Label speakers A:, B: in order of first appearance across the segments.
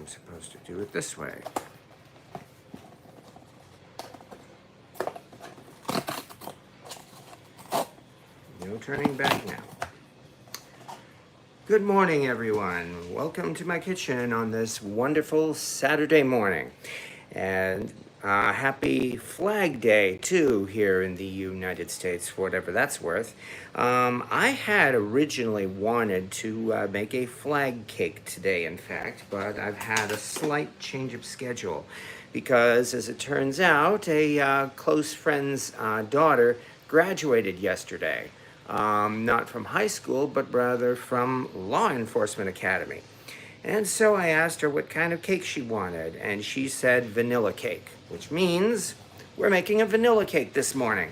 A: I'm supposed to do it this way. No turning back now. Good morning, everyone. Welcome to my kitchen on this wonderful Saturday morning. And happy Flag Day, too, here in the United States, whatever that's worth. I had originally wanted to make a flag cake today, in fact, but I've had a slight change of schedule because, as it turns out, a close friend's daughter graduated yesterday. Not from high school, but rather from law enforcement academy. And so I asked her what kind of cake she wanted, and she said vanilla cake, which means we're making a vanilla cake this morning.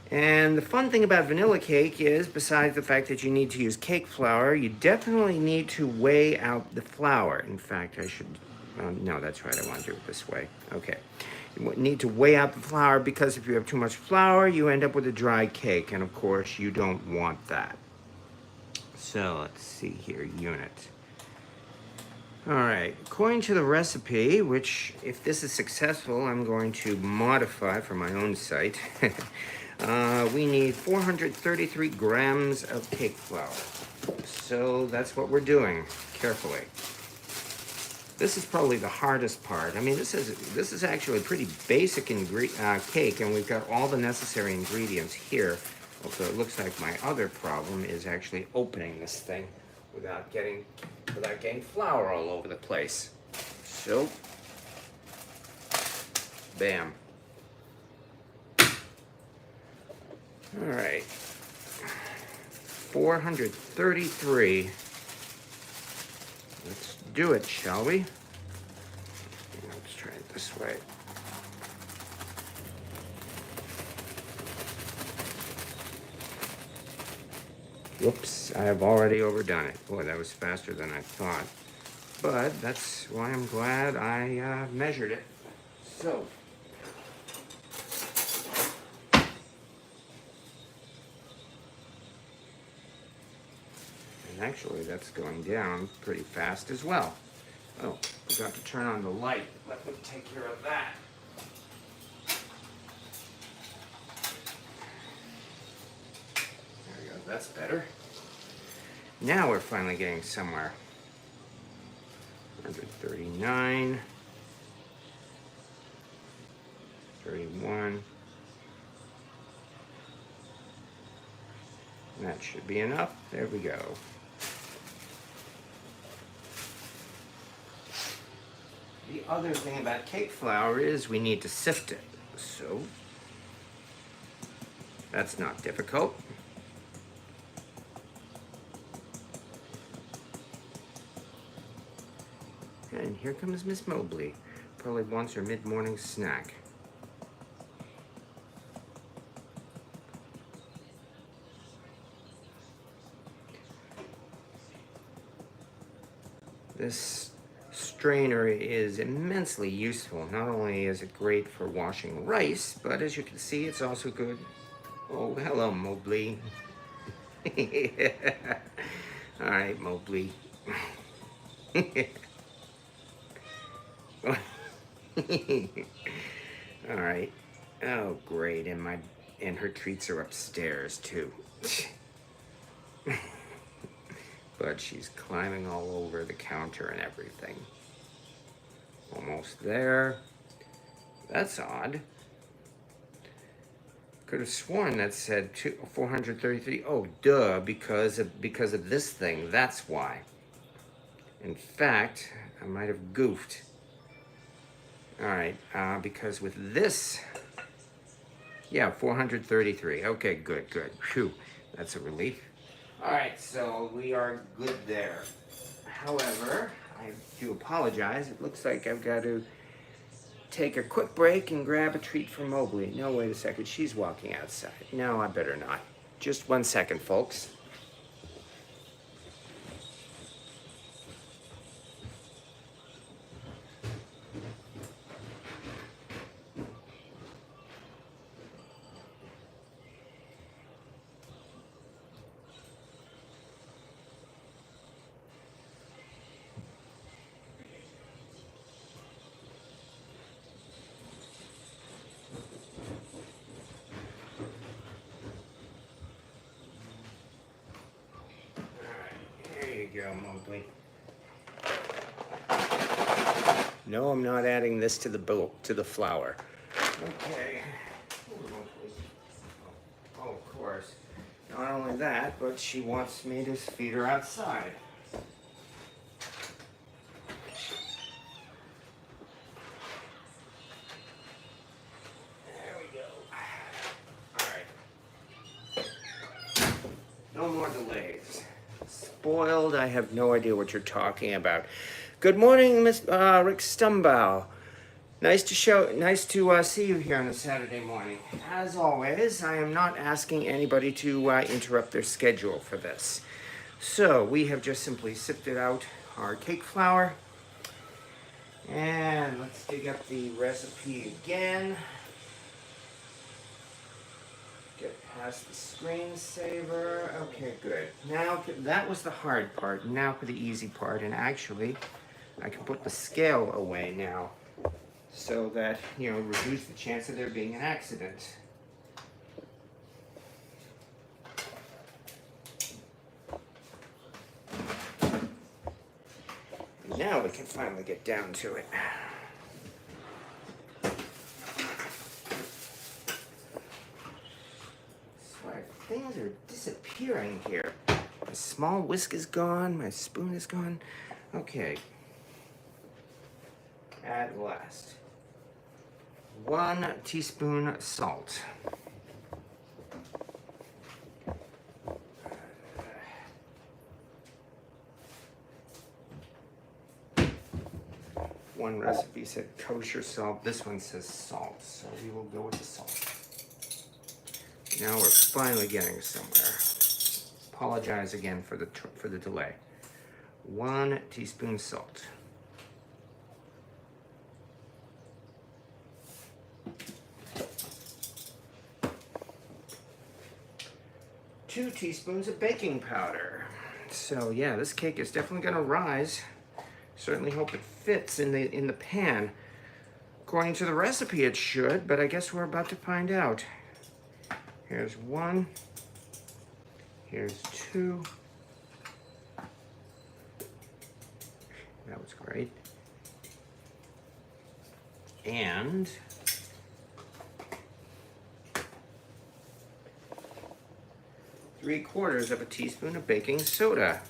A: And the fun thing about vanilla cake is, besides the fact that you need to use cake flour, you definitely need to weigh out the flour. In fact, I should, no, that's right, I want to do it this way. Okay. You need to weigh out the flour because if you have too much flour, you end up with a dry cake, and of course, you don't want that. So let's see here, unit. All right, according to the recipe, which if this is successful, I'm going to modify for my own site, we need 433 grams of cake flour. So that's what we're doing, carefully. This is probably the hardest part. I mean, this is actually a pretty basic cake, and we've got all the necessary ingredients here. So it looks like my other problem is actually opening this thing without getting flour all over the place. So, bam. All right, 433. Let's do it, shall we? Let's try it this way. Whoops, I have already overdone it. Boy, that was faster than I thought. But that's why I'm glad I measured it. So, and actually that's going down pretty fast as well. Oh, forgot to turn on the light. Let me take care of that. There we go, that's better. Now we're finally getting somewhere. 139, 31. That should be enough. There we go. The other thing about cake flour is we need to sift it. So that's not difficult. And here comes Miss Mobley. Probably wants her mid-morning snack. This strainer is immensely useful. Not only is it great for washing rice, but as you can see, it's also good. Oh, hello, Mobley. All right, Mobley. All right. Oh, great. And her treats are upstairs too. But she's climbing all over the counter and everything. Almost there. That's odd. Could have sworn that said 433. Oh, duh, because of this thing. That's why. In fact, I might have goofed. All right, because with this, yeah, 433. Okay, good. Phew, that's a relief. All right, so we are good there. However, I do apologize. It looks like I've got to take a quick break and grab a treat for Mobley. No, wait a second. She's walking outside. No, I better not. Just 1 second, folks. you go, Mowgli. No, I'm not adding this to the flour. Okay. Oh, of course. Not only that, but she wants me to feed her outside. There we go. All right. No more delays. Spoiled, I have no idea what you're talking about. Good morning, Miss Rick Stumbow. Nice to see you here on a Saturday morning. As always, I am not asking anybody to interrupt their schedule for this. So we have just simply sifted out our cake flour. And let's dig up the recipe again. Get past the screensaver. Okay, good. Now, that was the hard part. Now for the easy part. And actually, I can put the scale away now, so that, reduce the chance of there being an accident. And now we can finally get down to it. Sorry, things are disappearing here. My small whisk is gone, my spoon is gone. Okay. At last. 1 teaspoon salt. One recipe said kosher salt. This one says salt, so we will go with the salt. Now we're finally getting somewhere. Apologize again for the delay. 1 teaspoon salt. 2 teaspoons of baking powder. So yeah, this cake is definitely gonna rise. Certainly hope it fits in the pan. According to the recipe it should, but I guess we're about to find out. Here's 1. Here's 2. That was great. And 3/4 of a teaspoon of baking soda.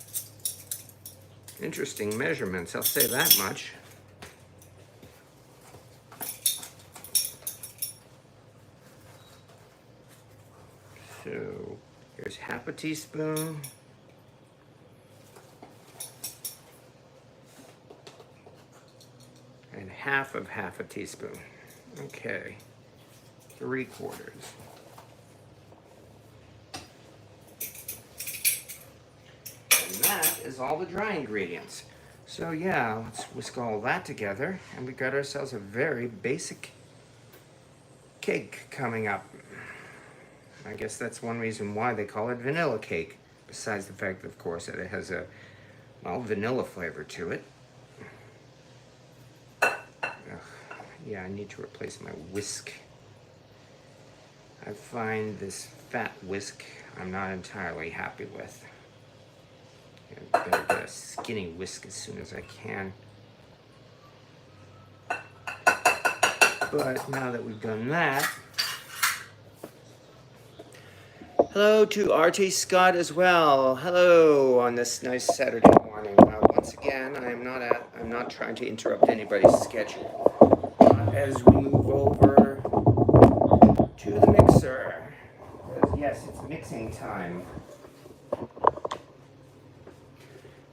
A: Interesting measurements, I'll say that much. So here's 1/2 teaspoon. And 1/2 teaspoon. Okay, 3/4. And that is all the dry ingredients. So yeah, let's whisk all that together, and we got ourselves a very basic cake coming up. I guess that's one reason why they call it vanilla cake, besides the fact, of course, that it has a, well, vanilla flavor to it. Ugh. Yeah, I need to replace my whisk. I find this fat whisk I'm not entirely happy with. I better get a skinny whisk as soon as I can. But now that we've done that, hello to RT Scott as well. Hello on this nice Saturday morning. Once again, I'm not trying to interrupt anybody's schedule. As we move over to the mixer, yes, it's mixing time.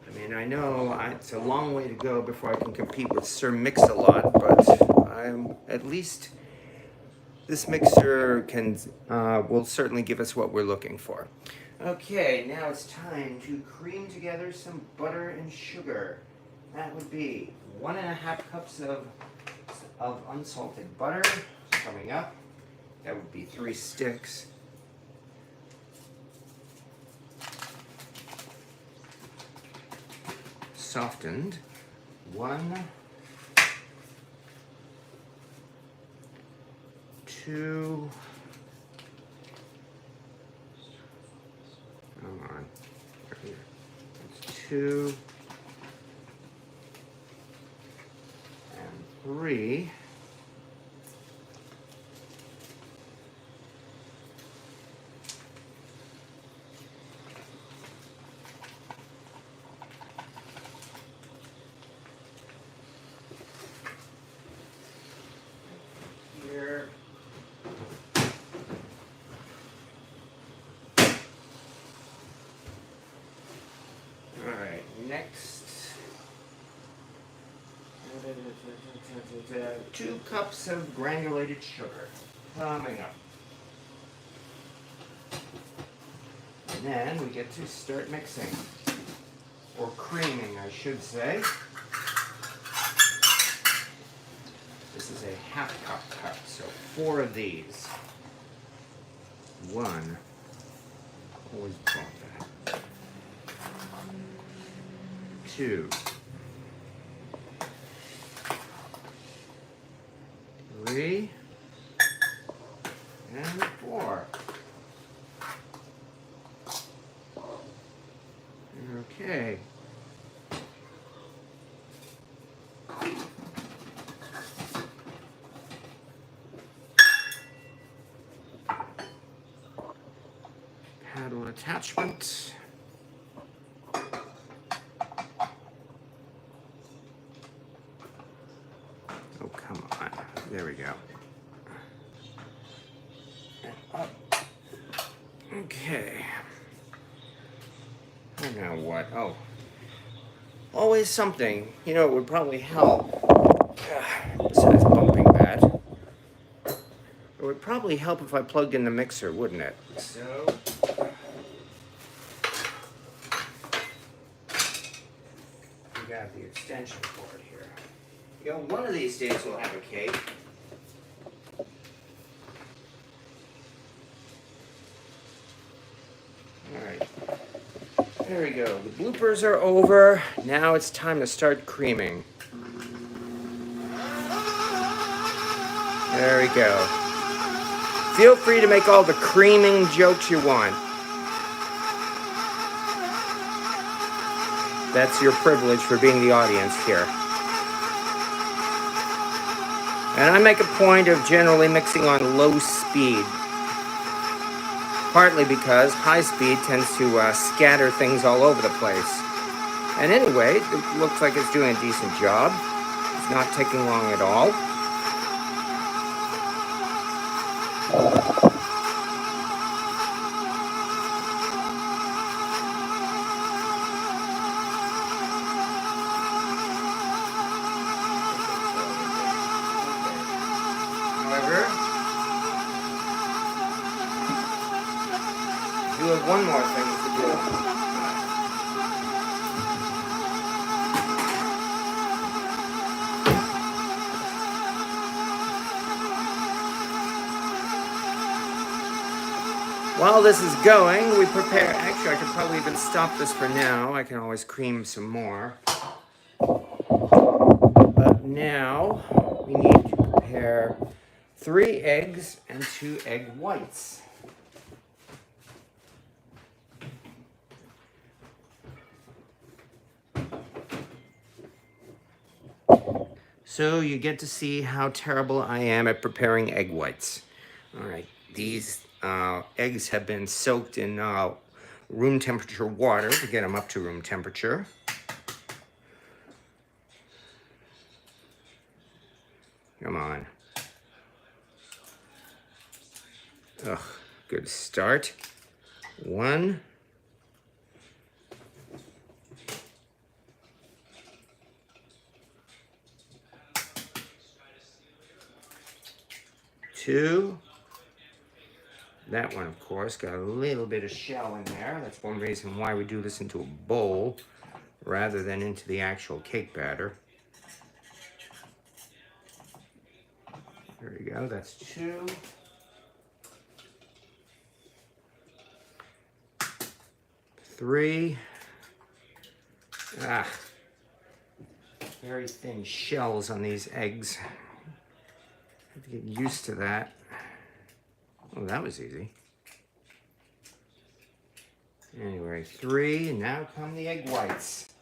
A: I mean, I know it's a long way to go before I can compete with Sir Mix-a-Lot, but I'm at least this mixer will certainly give us what we're looking for. Okay, now it's time to cream together some butter and sugar. That would be 1.5 cups of unsalted butter coming up. That would be 3 sticks. Softened 1, 2, come on, here. That's 2, and 3. Here. All right, next. 2 cups of granulated sugar coming up. And then we get to start mixing, or creaming, I should say. This is a half-cup cup, so 4 of these. 1, always bought that. 2, 3, and 4. Okay. Paddle attachment. Oh, come on. There we go. And up. Okay. And now what? Oh. Always something. You know, it would probably help. Besides bumping that. It would probably help if I plugged in the mixer, wouldn't it? So. We got the extension cord here. You know, one of these days we'll have a cake. Alright. There we go. The bloopers are over. Now it's time to start creaming. There we go. Feel free to make all the creaming jokes you want. That's your privilege for being the audience here. And I make a point of generally mixing on low speed. Partly because high speed tends to scatter things all over the place. And anyway, it looks like it's doing a decent job. It's not taking long at all. However, you have one more thing to do. While this is going, we prepare. Actually, I could probably even stop this for now. I can always cream some more. But now we need to prepare 3 eggs and 2 egg whites. So you get to see how terrible I am at preparing egg whites. All right, these eggs have been soaked in room temperature water to get them up to room temperature. Come on. Ugh, good start. 1. 2. That one, of course, got a little bit of shell in there. That's one reason why we do this into a bowl rather than into the actual cake batter. There we go, that's 2. 3. Very thin shells on these eggs. I have to get used to that. Oh, that was easy. Anyway, 3, and now come the egg whites.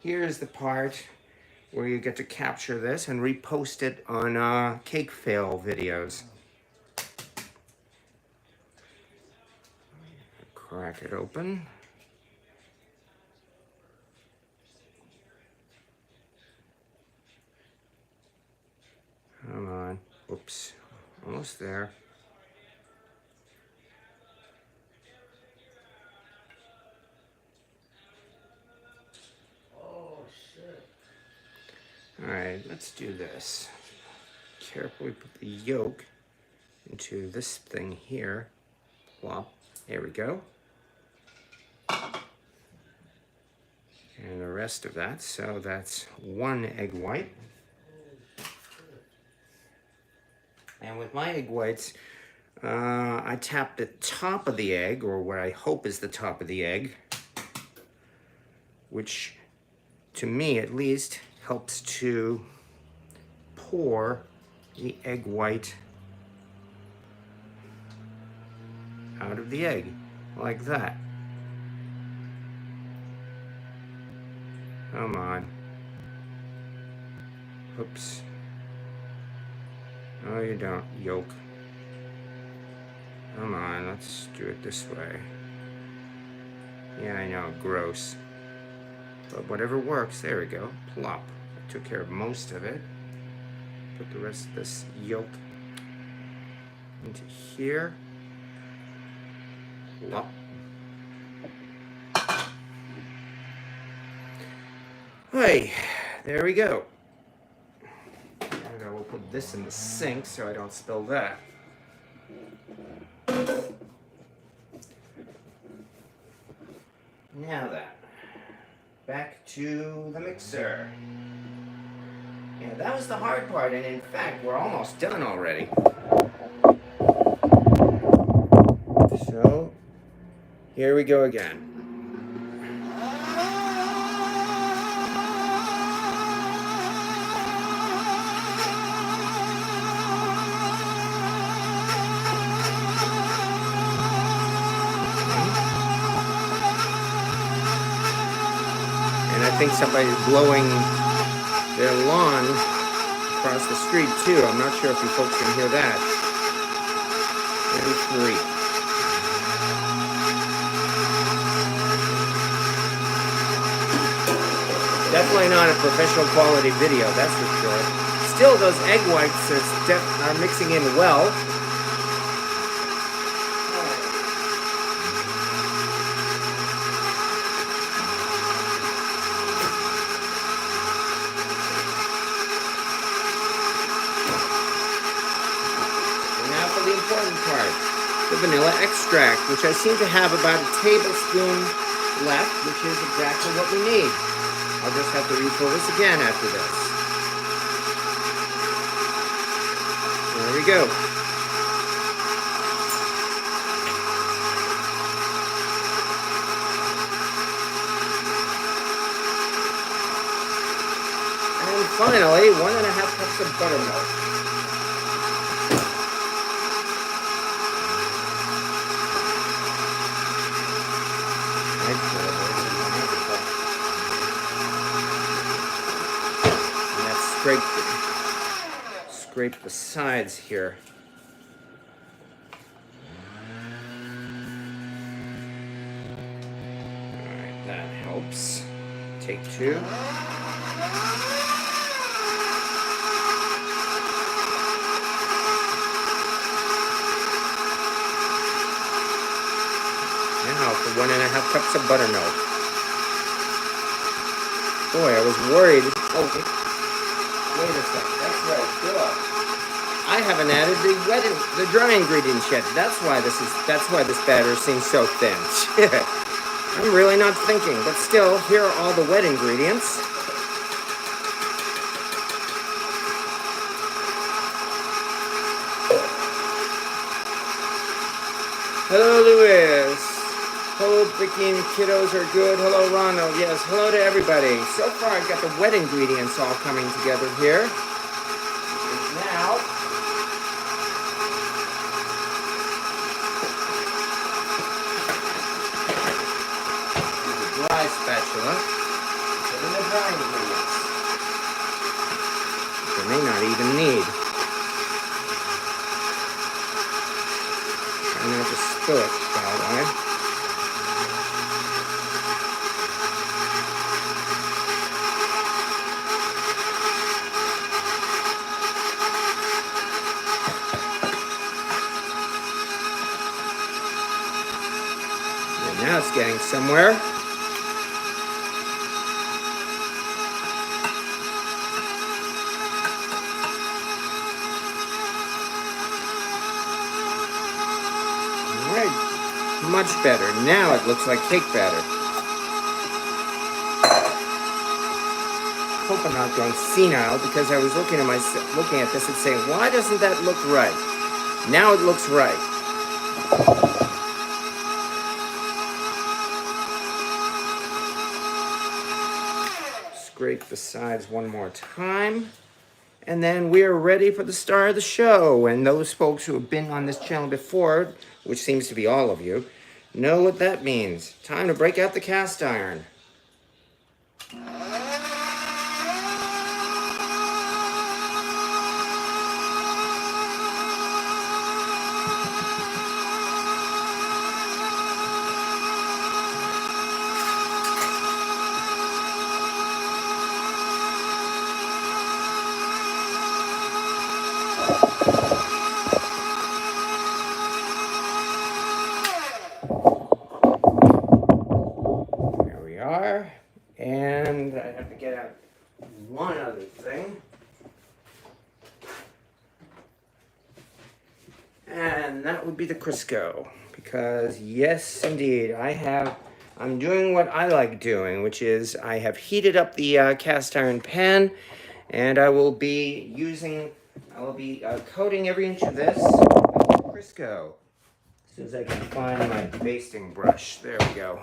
A: Here's the part where you get to capture this and repost it on cake fail videos. Crack it open. Come on. Oops. Almost there. Alright, let's do this. Carefully put the yolk into this thing here. Plop. There we go. And the rest of that, so that's 1 egg white. And with my egg whites, I tap the top of the egg, or what I hope is the top of the egg, which to me at least helps to pour the egg white out of the egg, like that. Come on. Oops. Oh, you don't, yolk. Come on, let's do it this way. Yeah, I know, gross. But whatever works, there we go. Plop. I took care of most of it. Put the rest of this yolk into here. Plop. Hey, there we go. And I will put this in the sink so I don't spill that. Now then, back to the mixer. Yeah, that was the hard part, and in fact, we're almost done already. So, here we go again. And I think somebody's blowing their lawn across the street too. I'm not sure if you folks can hear that. Maybe 3. Definitely not a professional quality video, that's for sure. Still, those egg whites are mixing in well. The important part, the vanilla extract, which I seem to have about a tablespoon left, which is exactly what we need. I'll just have to refill this again after this. There we go. And finally, 1.5 cups of buttermilk. Scrape the sides here. Alright, that helps. Take 2. Now for 1.5 cups of buttermilk. Boy, I was worried. Oh, wait a second. That's right. Good. I haven't added the dry ingredients yet. That's why this batter seems so thin. I'm really not thinking, but still, here are all the wet ingredients. Hello, Louis. Hope Vicky and kiddos are good. Hello, Ronald. Yes, hello to everybody. So far, I've got the wet ingredients all coming together here. And now, spatula. Put in the dry ingredients. They may not even need. Try not to spill it that way. Now it's getting somewhere. All right, much better. Now it looks like cake batter. Hope I'm not going senile because I was looking at this and saying, why doesn't that look right? Now it looks right. Scrape the sides one more time, and then we're ready for the star of the show. And those folks who have been on this channel before, which seems to be all of you, know what that means. Time to break out the cast iron. And I have to get out one other thing. And that would be the Crisco. Because yes, indeed, I'm doing what I like doing, which is I have heated up the cast iron pan, and I will be coating every inch of this with Crisco. As soon as I can find my basting brush. There we go.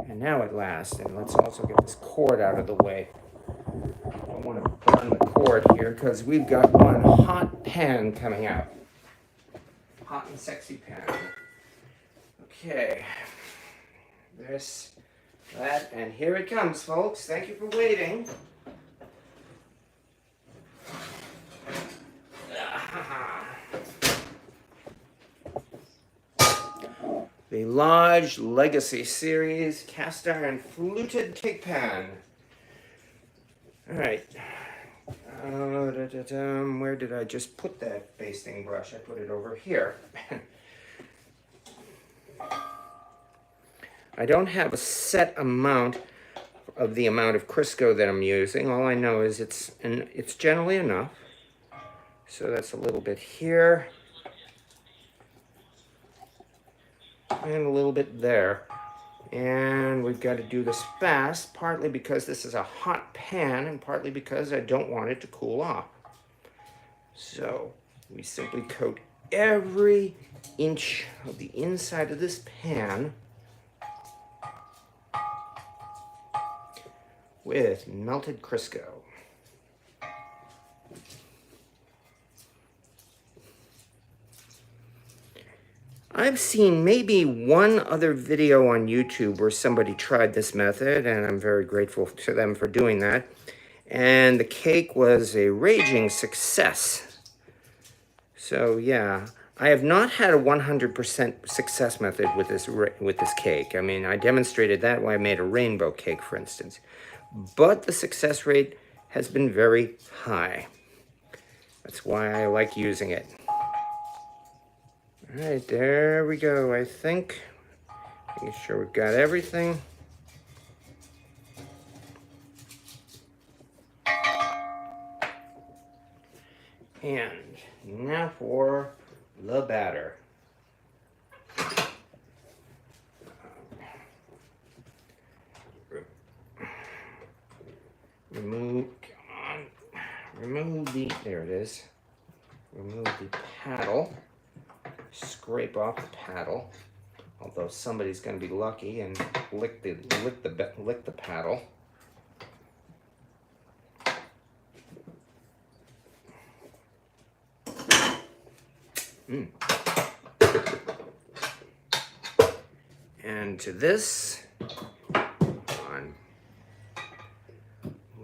A: And now at last, and let's also get this cord out of the way. I don't want to burn the cord here because we've got one hot pan coming out. Hot and sexy pan. Okay. This, that, and here it comes, folks. Thank you for waiting. The Lodge Legacy Series cast iron fluted cake pan. All right. Where did I just put that basting brush? I put it over here. I don't have a set amount of the amount of Crisco that I'm using. All I know is it's generally enough. So that's a little bit here. And a little bit there. And we've got to do this fast, partly because this is a hot pan and partly because I don't want it to cool off. So we simply coat every inch of the inside of this pan with melted Crisco. I've seen maybe one other video on YouTube where somebody tried this method, and I'm very grateful to them for doing that. And the cake was a raging success. So yeah, I have not had a 100% success method with this cake. I mean, I demonstrated that when I made a rainbow cake, for instance. But the success rate has been very high. That's why I like using it. All right, there we go, I think. Making sure we've got everything. And now for the batter. There it is. Remove the paddle. Scrape off the paddle, although somebody's going to be lucky and lick the paddle. And to this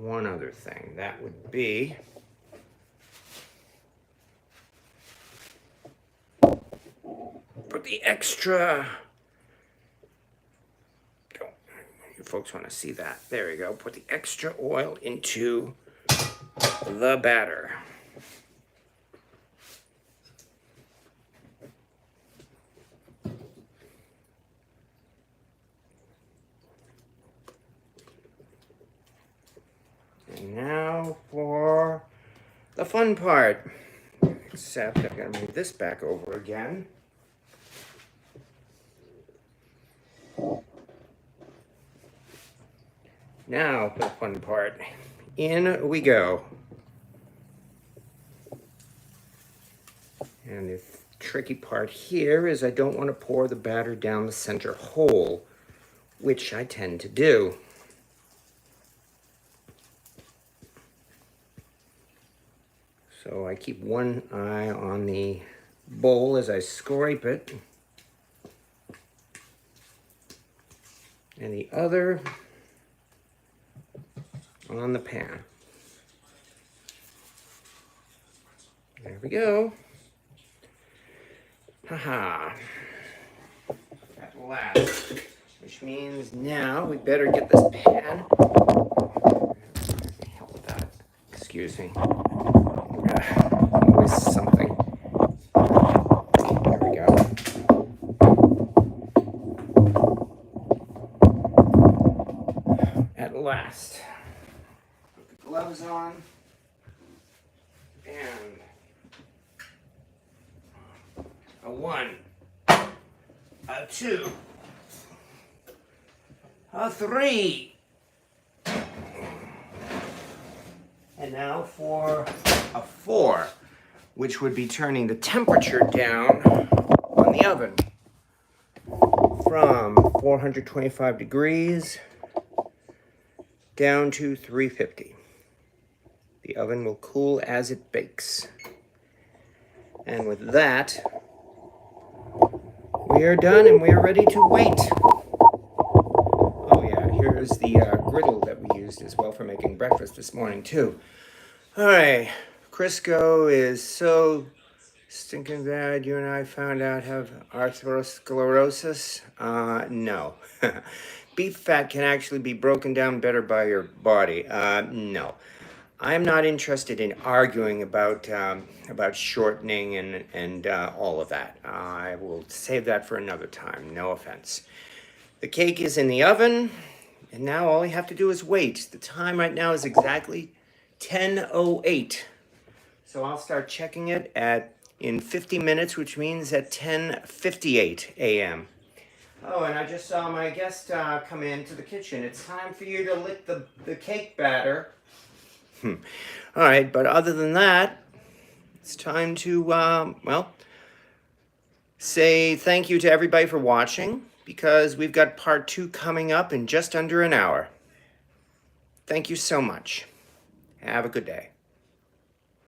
A: one other thing. That would be put the extra, oh, you folks want to see that. There we go. Put the extra oil into the batter. And now for the fun part. Except I'm going to move this back over again. Now for the fun part. In we go. And the tricky part here is I don't want to pour the batter down the center hole, which I tend to do. So I keep one eye on the bowl as I scrape it, and the other on the pan. There we go. Haha. At last. Which means now we better get this pan. What the hell with that? Excuse me. Always something. There we go. At last. Put the gloves on. And a 1, a 2, a 3. And now for a 4, which would be turning the temperature down on the oven from 425 degrees down to 350. The oven will cool as it bakes. And with that, we are done and we are ready to wait. Oh yeah, here's the griddle that we used as well for making breakfast this morning too. All right, Crisco is so stinking bad. You and I found out have atherosclerosis. No. Beef fat can actually be broken down better by your body. No. I'm not interested in arguing about shortening and all of that. I will save that for another time. No offense. The cake is in the oven, and now all you have to do is wait. The time right now is exactly 10:08. So I'll start checking it in 50 minutes, which means at 10:58 a.m. Oh, and I just saw my guest come into the kitchen. It's time for you to lick the cake batter. All right, but other than that, it's time to, say thank you to everybody for watching, because we've got part 2 coming up in just under an hour. Thank you so much. Have a good day.